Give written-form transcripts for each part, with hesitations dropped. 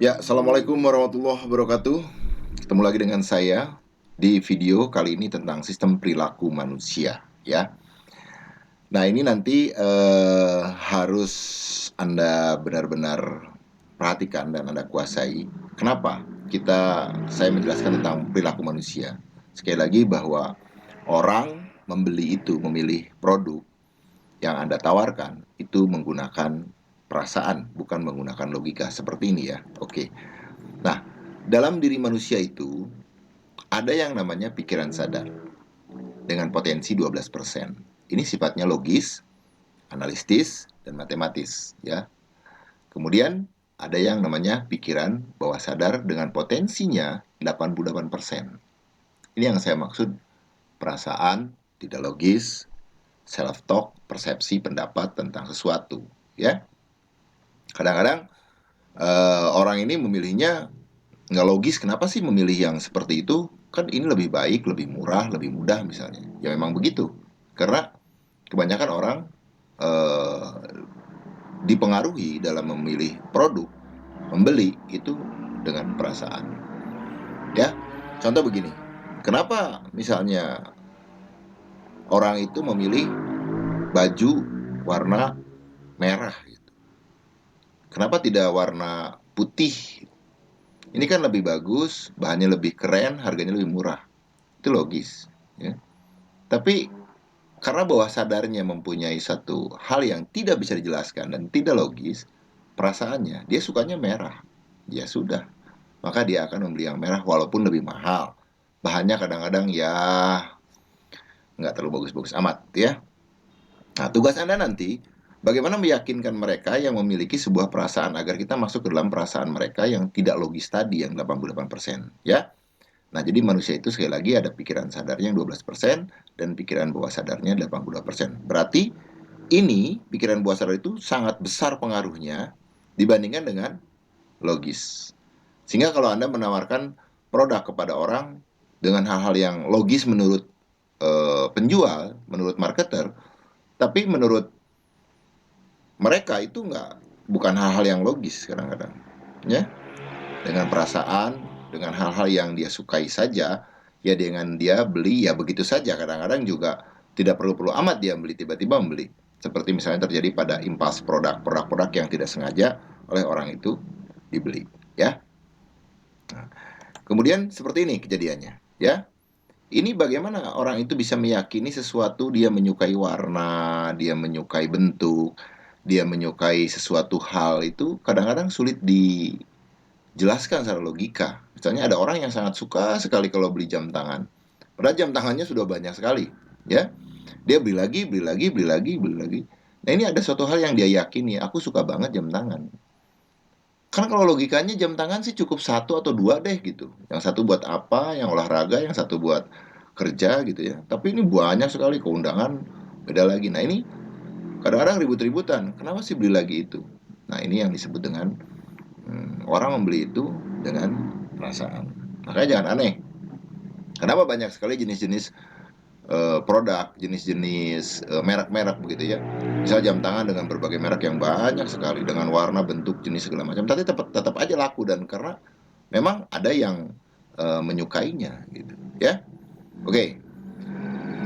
Ya, assalamualaikum warahmatullahi wabarakatuh. Ketemu lagi dengan saya di video kali ini tentang sistem perilaku manusia, ya. Nah, ini nanti harus Anda benar-benar perhatikan dan Anda kuasai. Kenapa saya menjelaskan tentang perilaku manusia? Sekali lagi bahwa orang memilih produk yang Anda tawarkan itu menggunakan perasaan, bukan menggunakan logika seperti ini ya. Oke. Nah, dalam diri manusia itu ada yang namanya pikiran sadar dengan potensi 12%. Ini sifatnya logis, analitis, dan matematis, ya. Kemudian ada yang namanya pikiran bawah sadar dengan potensinya 88%. Ini yang saya maksud perasaan tidak logis, self talk, persepsi pendapat tentang sesuatu, ya. Kadang-kadang orang ini memilihnya nggak logis. Kenapa sih memilih yang seperti itu? Kan ini lebih baik, lebih murah, lebih mudah misalnya. Ya memang begitu. Karena kebanyakan orang eh, dipengaruhi dalam memilih produk, membeli itu dengan perasaan. Ya, contoh begini. Kenapa misalnya orang itu memilih baju warna merah gitu? Kenapa tidak warna putih? Ini kan lebih bagus, bahannya lebih keren, harganya lebih murah. Itu logis, ya. Tapi karena bawah sadarnya mempunyai satu hal yang tidak bisa dijelaskan dan tidak logis, perasaannya dia sukanya merah. Ya sudah, maka dia akan membeli yang merah walaupun lebih mahal. Bahannya kadang-kadang ya nggak terlalu bagus-bagus amat, ya. Nah, tugas Anda nanti bagaimana meyakinkan mereka yang memiliki sebuah perasaan agar kita masuk ke dalam perasaan mereka yang tidak logis tadi yang 88%, ya. Nah, jadi manusia itu sekali lagi ada pikiran sadarnya yang 12% dan pikiran bawah sadarnya 82%. Berarti ini pikiran bawah sadar itu sangat besar pengaruhnya dibandingkan dengan logis. Sehingga kalau Anda menawarkan produk kepada orang dengan hal-hal yang logis menurut penjual, menurut marketer, tapi menurut mereka itu bukan hal-hal yang logis kadang-kadang, ya. Dengan perasaan, dengan hal-hal yang dia sukai saja, ya dengan dia beli ya begitu saja. Kadang-kadang juga tidak perlu-perlu amat dia beli, tiba-tiba membeli. Seperti misalnya terjadi pada impas produk-produk yang tidak sengaja oleh orang itu dibeli, ya. Nah, kemudian seperti ini kejadiannya, ya. Ini bagaimana orang itu bisa meyakini sesuatu, dia menyukai warna, dia menyukai bentuk, dia menyukai sesuatu hal itu kadang-kadang sulit jelaskan secara logika. Misalnya ada orang yang sangat suka sekali kalau beli jam tangan. Padahal jam tangannya sudah banyak sekali, ya. Dia beli lagi, beli lagi, beli lagi, beli lagi. Nah, ini ada suatu hal yang dia yakini, aku suka banget jam tangan. Karena kalau logikanya jam tangan sih cukup satu atau dua deh gitu. Yang satu buat apa, yang olahraga, yang satu buat kerja gitu ya. Tapi ini banyak sekali keundangan, beda lagi. Nah, ini kadang-kadang ribut-ributan. Kenapa sih beli lagi itu? Nah, ini yang disebut dengan orang membeli itu dengan perasaan. Makanya jangan aneh. Kenapa banyak sekali jenis-jenis produk, jenis-jenis merek-merek begitu ya. Misal jam tangan dengan berbagai merek yang banyak sekali dengan warna, bentuk, jenis segala macam. Tapi tetap aja laku dan karena memang ada yang menyukainya gitu, ya. Oke.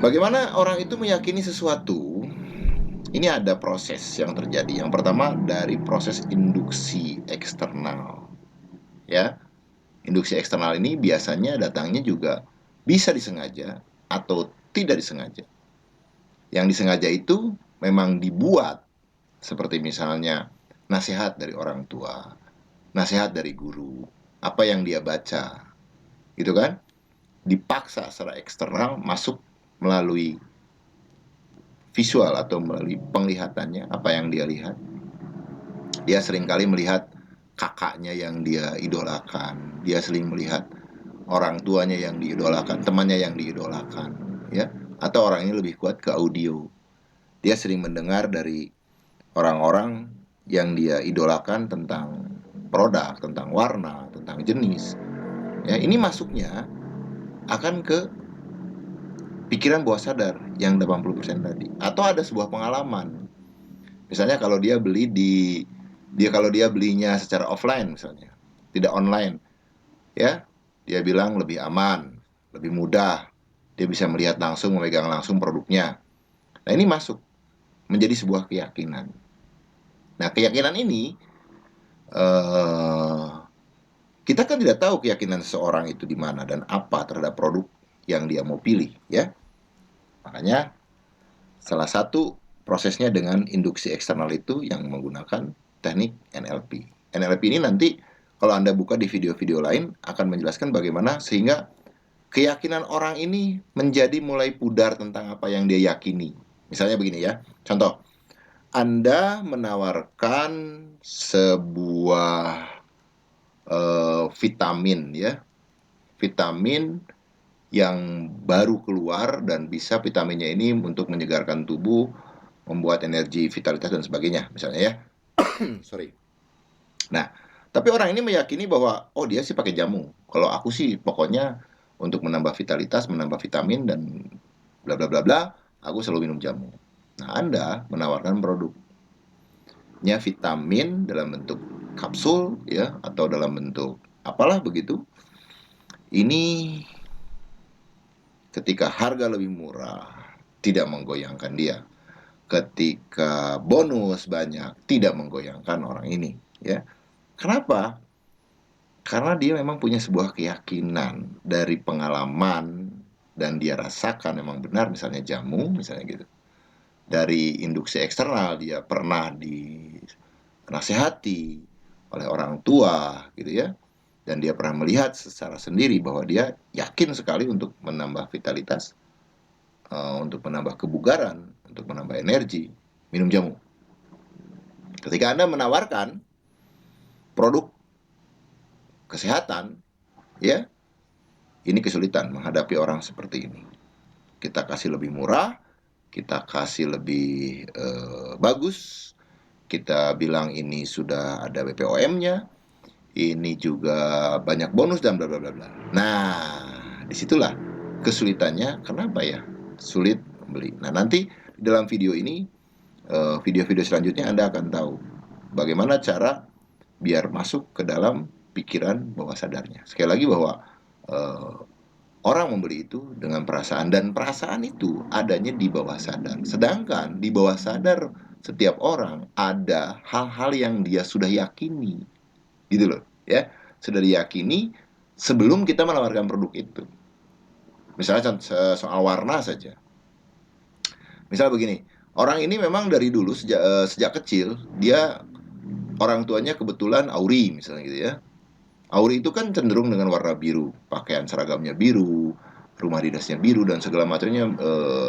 Bagaimana orang itu meyakini sesuatu? Ini ada proses yang terjadi. Yang pertama dari proses induksi eksternal, ya. Induksi eksternal ini biasanya datangnya juga bisa disengaja atau tidak disengaja. Yang disengaja itu memang dibuat seperti misalnya nasihat dari orang tua, nasihat dari guru, apa yang dia baca, gitu kan? Dipaksa secara eksternal masuk melalui visual atau melalui penglihatannya, apa yang dia lihat. Dia seringkali melihat kakaknya yang dia idolakan, dia sering melihat orang tuanya yang diidolakan, temannya yang diidolakan, ya. Atau orang ini lebih kuat ke audio. Dia sering mendengar dari orang-orang yang dia idolakan tentang produk, tentang warna, tentang jenis. Ya, ini masuknya akan ke pikiran bawah sadar yang 80% tadi. Atau ada sebuah pengalaman. Misalnya kalau dia belinya secara offline misalnya. tidak online, ya. Dia bilang lebih aman, lebih mudah, dia bisa melihat langsung, memegang langsung produknya. Nah, ini masuk menjadi sebuah keyakinan. Nah, keyakinan ini eh, kita kan tidak tahu keyakinan seseorang itu di mana dan apa terhadap produk yang dia mau pilih, ya. Makanya salah satu prosesnya dengan induksi eksternal itu yang menggunakan teknik NLP. NLP ini nanti kalau Anda buka di video-video lain akan menjelaskan bagaimana sehingga keyakinan orang ini menjadi mulai pudar tentang apa yang dia yakini. Misalnya begini ya, contoh, Anda menawarkan sebuah vitamin ya, vitamin yang baru keluar dan bisa vitaminnya ini untuk menyegarkan tubuh, membuat energi, vitalitas dan sebagainya, misalnya ya. Sorry. Nah, tapi orang ini meyakini bahwa oh dia sih pakai jamu. Kalau aku sih pokoknya untuk menambah vitalitas, menambah vitamin dan bla bla bla bla, aku selalu minum jamu. Nah, Anda menawarkan produknya vitamin dalam bentuk kapsul ya atau dalam bentuk apalah begitu. Ini ketika harga lebih murah tidak menggoyangkan dia. Ketika bonus banyak tidak menggoyangkan orang ini ya. Kenapa? Karena dia memang punya sebuah keyakinan dari pengalaman dan dia rasakan memang benar, misalnya jamu misalnya gitu. Dari induksi eksternal dia pernah dinasehati oleh orang tua gitu ya. Dan dia pernah melihat secara sendiri bahwa dia yakin sekali untuk menambah vitalitas, untuk menambah kebugaran, untuk menambah energi, minum jamu. Ketika Anda menawarkan produk kesehatan, ya, ini kesulitan menghadapi orang seperti ini. Kita kasih lebih murah, kita kasih lebih bagus, kita bilang ini sudah ada BPOM-nya, ini juga banyak bonus dan bla bla bla bla. Nah, disitulah kesulitannya. Kenapa ya sulit membeli? Nah, nanti dalam video ini, video-video selanjutnya Anda akan tahu bagaimana cara biar masuk ke dalam pikiran bawah sadarnya. Sekali lagi bahwa eh, orang membeli itu dengan perasaan dan perasaan itu adanya di bawah sadar. Sedangkan di bawah sadar setiap orang ada hal-hal yang dia sudah yakini, gitu loh, ya. Sudah diyakini sebelum kita menawarkan produk itu. Misalnya soal warna saja. Misal begini, orang ini memang dari dulu sejak kecil dia orang tuanya kebetulan Auri misalnya gitu ya. Auri itu kan cenderung dengan warna biru, pakaian seragamnya biru, rumah dinasnya biru dan segala macamnya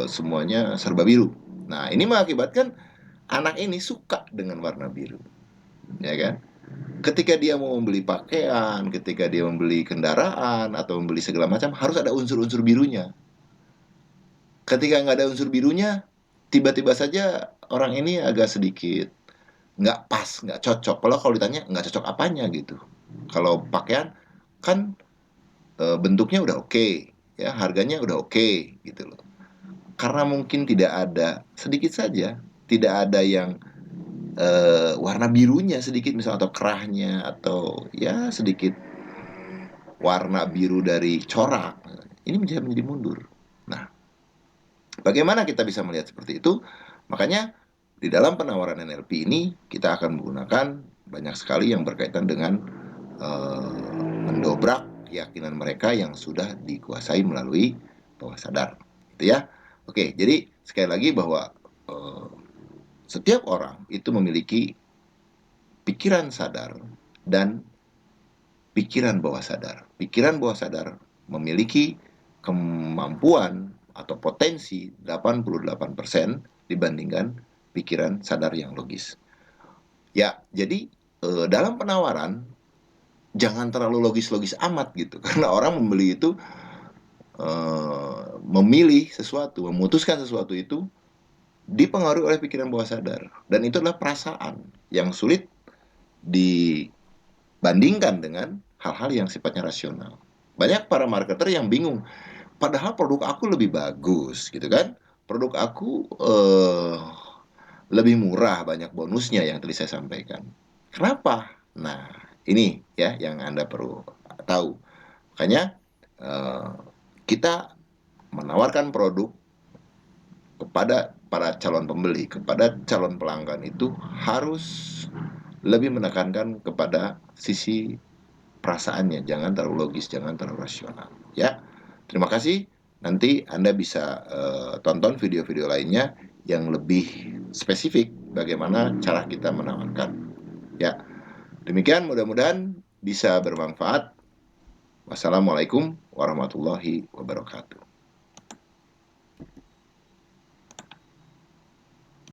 semuanya serba biru. Nah, ini mengakibatkan anak ini suka dengan warna biru, ya kan? Ketika dia mau membeli pakaian, ketika dia membeli kendaraan atau membeli segala macam harus ada unsur-unsur birunya. Ketika nggak ada unsur birunya, tiba-tiba saja orang ini agak sedikit nggak pas, nggak cocok. Kalau ditanya nggak cocok apanya gitu. Kalau pakaian kan bentuknya udah oke, ya harganya udah oke gitu loh. Karena mungkin tidak ada sedikit saja, tidak ada yang warna birunya sedikit misalnya atau kerahnya atau ya sedikit warna biru dari corak. Ini menjadi mundur. Nah, bagaimana kita bisa melihat seperti itu? Makanya di dalam penawaran NLP ini kita akan menggunakan banyak sekali yang berkaitan dengan mendobrak keyakinan mereka yang sudah dikuasai melalui bawah sadar, gitu ya. Oke, jadi sekali lagi bahwa setiap orang itu memiliki pikiran sadar dan pikiran bawah sadar. Pikiran bawah sadar memiliki kemampuan atau potensi 88% dibandingkan pikiran sadar yang logis. Ya, jadi dalam penawaran jangan terlalu logis-logis amat gitu karena orang membeli itu memilih sesuatu, memutuskan sesuatu itu dipengaruhi oleh pikiran bawah sadar dan itu adalah perasaan yang sulit dibandingkan dengan hal-hal yang sifatnya rasional. Banyak para marketer yang bingung, padahal produk aku lebih bagus gitu kan, produk aku lebih murah, banyak bonusnya yang tadi saya sampaikan. Kenapa? Nah, Ini ya yang Anda perlu tahu. Makanya kita menawarkan produk kepada para calon pembeli, kepada calon pelanggan itu harus lebih menekankan kepada sisi perasaannya, jangan terlalu logis, jangan terlalu rasional. Ya, terima kasih. Nanti Anda bisa tonton video-video lainnya yang lebih spesifik bagaimana cara kita menawarkan. Ya, demikian mudah-mudahan bisa bermanfaat. Wassalamualaikum warahmatullahi wabarakatuh.